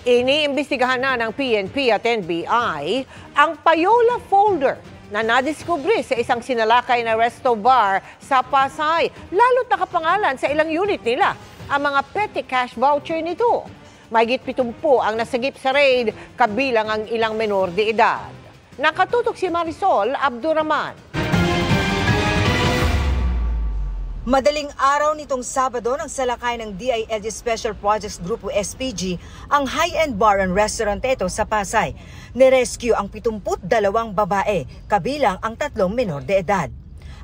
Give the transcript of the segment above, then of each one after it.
Iniimbestigahan na ng PNP at NBI ang payola folder na nadiskubre sa isang sinalakay na resto bar sa Pasay. Lalo't nakapangalan sa ilang unit nila ang mga petty cash voucher nito. Mahigit 70 ang nasagip sa raid, kabilang ang ilang menor de edad. Nakatutok si Marisol Abduraman. Madaling araw nitong Sabado nang salakay ng DILG Special Projects Group o SPG ang high-end bar and restaurant ito sa Pasay. Nirescue ang 72 babae, kabilang ang 3 menor de edad.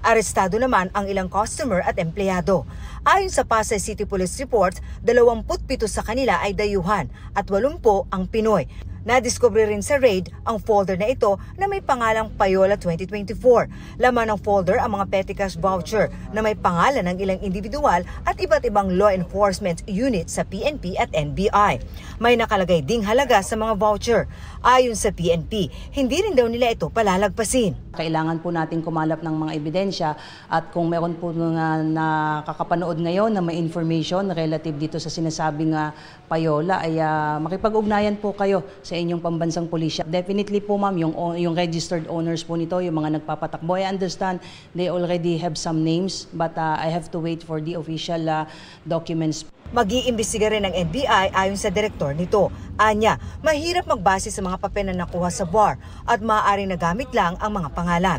Arestado naman ang ilang customer at empleyado. Ayon sa Pasay City Police Report, 27 sa kanila ay dayuhan at 80 ang Pinoy. Nadiskubre rin sa raid ang folder na ito na may pangalang Payola 2024. Laman ng folder ang mga petty cash voucher na may pangalan ng ilang individual at iba't ibang law enforcement unit sa PNP at NBI. May nakalagay ding halaga sa mga voucher. Ayon sa PNP, hindi rin daw nila ito palalagpasin. Kailangan po natin kumalap ng mga ebidensya at kung meron po na nakakapanood ngayon na may information relative dito sa sinasabing payola ay makipag-ugnayan po kayo sa inyong pambansang pulisya. Definitely po ma'am, yung registered owners po nito, yung mga nagpapatakbo. I understand they already have some names but I have to wait for the official documents. Mag-iimbestiga rin ng NBI ayon sa direktor nito. Anya, mahirap magbase sa mga papel na nakuha sa bar at maaaring nagamit lang ang mga pangalan.